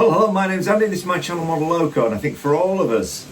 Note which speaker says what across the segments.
Speaker 1: Well, hello, my name's Andy, this is my channel Modeloco, and I think for all of us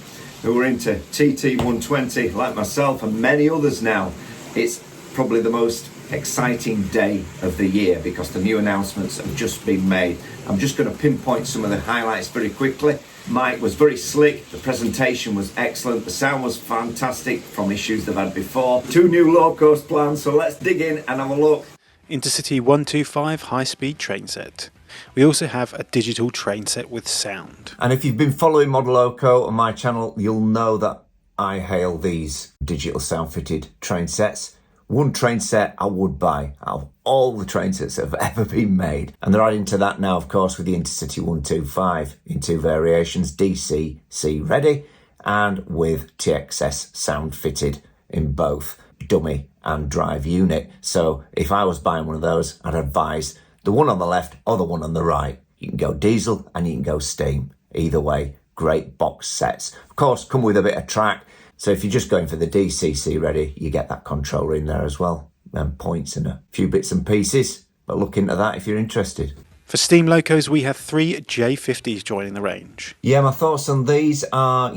Speaker 1: who are into TT120, like myself and many others now, it's probably the most exciting day of the year because the new announcements have just been made. I'm just going to pinpoint some of the highlights very quickly. Mike was very slick, the presentation was excellent, the sound was fantastic from issues they've had before. 2 new low-cost plans, so let's dig in and have a look.
Speaker 2: Intercity 125 high-speed train set. We also have a digital train set with sound.
Speaker 1: And if you've been following Modeloco on my channel, you'll know that I hail these digital sound-fitted train sets. One train set I would buy out of all the train sets that have ever been made. And they're adding to that now, of course, with the Intercity 125 in 2 variations, DCC ready and with TXS sound fitted in both dummy and drive unit. So if I was buying one of those, I'd advise the one on the left or the one on the right. You can go diesel and you can go steam. Either way, great box sets. Of course, come with a bit of track. So if you're just going for the DCC ready, you get that controller in there as well. And points and a few bits and pieces. But look into that if you're interested.
Speaker 2: For steam locos, we have 3 J50s joining the range.
Speaker 1: Yeah, my thoughts on these are,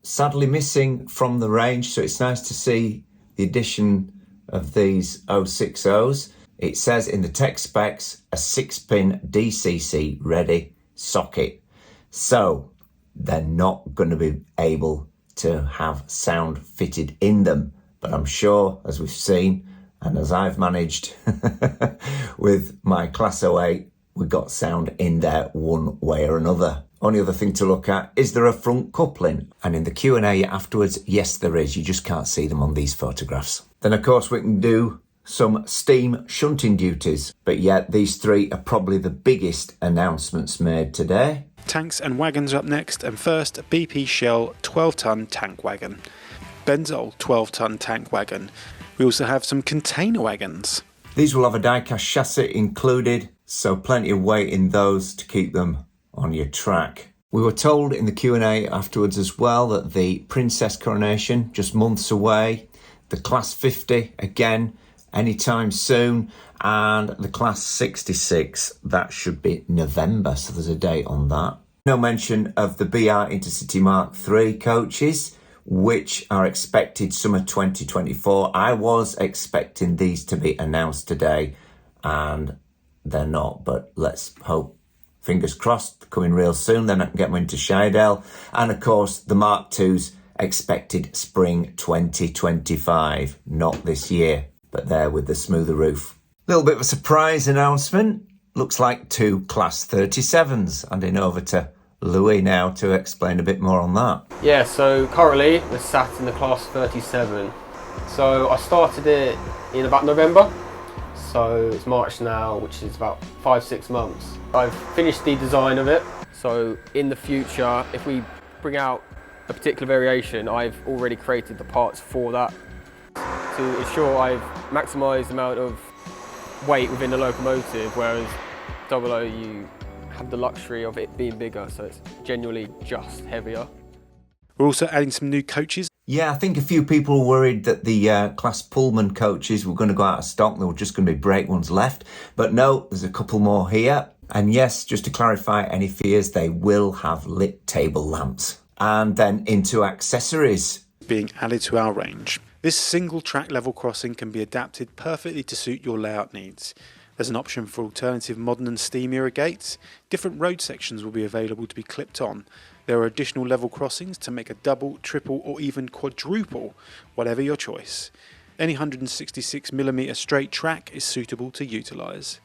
Speaker 1: sadly missing from the range. So it's nice to see the addition of these 060s. It says in the tech specs, a 6-pin DCC ready socket. So they're not going to be able to have sound fitted in them. But I'm sure, as we've seen, and as I've managed with my Class 08, we got sound in there one way or another. Only other thing to look at, is there a front coupling? And in the Q&A afterwards, yes there is. You just can't see them on these photographs. Then of course we can do some steam shunting duties. But yet these 3 are probably the biggest announcements made today.
Speaker 2: Tanks and wagons are up next, and first BP Shell 12-ton tank wagon. Benzol 12-ton tank wagon. We also have some container wagons.
Speaker 1: These will have a die-cast chassis included, so plenty of weight in those to keep them on your track. We were told in the Q&A afterwards as well that the Princess coronation, just months away, the Class 50, again, anytime soon, and the Class 66, that should be November, so there's a date on that. No mention of the BR Intercity Mark III coaches, which are expected summer 2024. I was expecting these to be announced today, and they're not, but let's hope, fingers crossed, coming real soon, then I can get them into Scheidel. And of course, the Mark II's expected spring 2025, not this year, but there with the smoother roof. Little bit of a surprise announcement. Looks like 2 Class 37s. Handing over to Louis now to explain a bit more on that.
Speaker 3: Yeah, so currently we're sat in the Class 37. So I started it in about November. So it's March now, which is about 5-6 months. I've finished the design of it. So in the future, if we bring out a particular variation, I've already created the parts for that to ensure I've maximised the amount of weight within the locomotive, whereas 00 you have the luxury of it being bigger, so it's genuinely just heavier.
Speaker 2: We're also adding some new coaches.
Speaker 1: Yeah, I think a few people were worried that the Class Pullman coaches were going to go out of stock. There were just going to be brake ones left. But no, there's a couple more here. And yes, just to clarify any fears, they will have lit table lamps. And then into accessories
Speaker 2: being added to our range. This single track level crossing can be adapted perfectly to suit your layout needs. There's an option for alternative modern and steam era gates. Different road sections will be available to be clipped on. There are additional level crossings to make a double, triple or even quadruple, whatever your choice. Any 166mm straight track is suitable to utilise.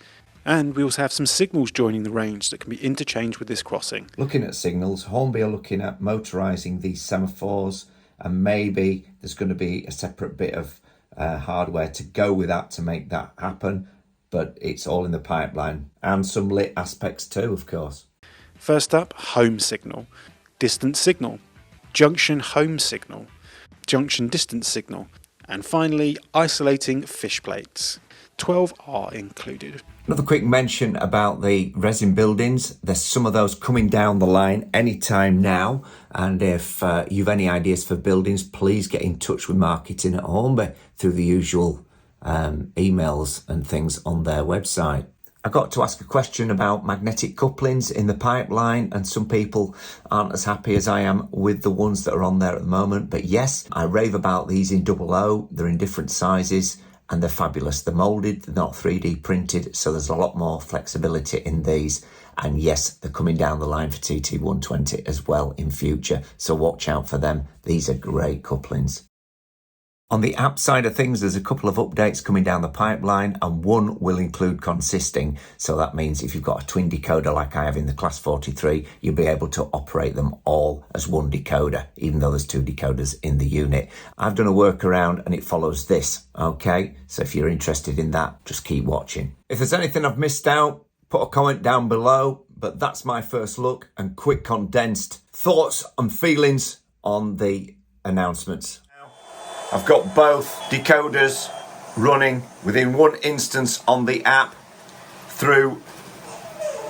Speaker 2: And we also have some signals joining the range that can be interchanged with this crossing.
Speaker 1: Looking at signals, Hornby are looking at motorising these semaphores, and maybe there's going to be a separate bit of hardware to go with that to make that happen. But it's all in the pipeline, and some lit aspects too, of course.
Speaker 2: First up, home signal, distance signal, junction home signal, junction distance signal, and finally isolating fish plates. 12 are included.
Speaker 1: Another quick mention about the Resin Buildings. There's some of those coming down the line anytime now. And if you've any ideas for buildings, please get in touch with marketing at Hornby through the usual emails and things on their website. I got to ask a question about magnetic couplings in the pipeline, and some people aren't as happy as I am with the ones that are on there at the moment. But yes, I rave about these in 00. They're in different sizes and they're fabulous. They're molded, they're not 3D printed, so there's a lot more flexibility in these. And yes, they're coming down the line for TT120 as well in future, so watch out for them. These are great couplings. On the app side of things, there's a couple of updates coming down the pipeline, and one will include consisting. So that means if you've got a twin decoder like I have in the Class 43, you'll be able to operate them all as one decoder, even though there's two decoders in the unit. I've done a workaround and it follows this, okay? So if you're interested in that, just keep watching. If there's anything I've missed out, put a comment down below, but that's my first look and quick condensed thoughts and feelings on the announcements. I've got both decoders running within one instance on the app through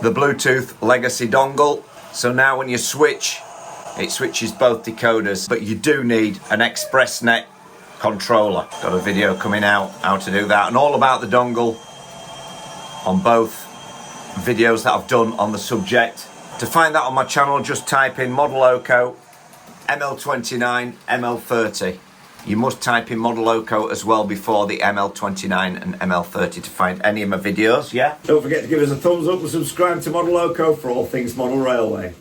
Speaker 1: the Bluetooth Legacy dongle. So now when you switch, it switches both decoders, but you do need an ExpressNet controller. Got a video coming out how to do that and all about the dongle on both videos that I've done on the subject. To find that on my channel, just type in Modeloco ml29 ml30. You must type in Modeloco as well before the ml29 and ml30 to find any of my videos, yeah? Don't forget to give us a thumbs up and subscribe to Modeloco for all things model railway.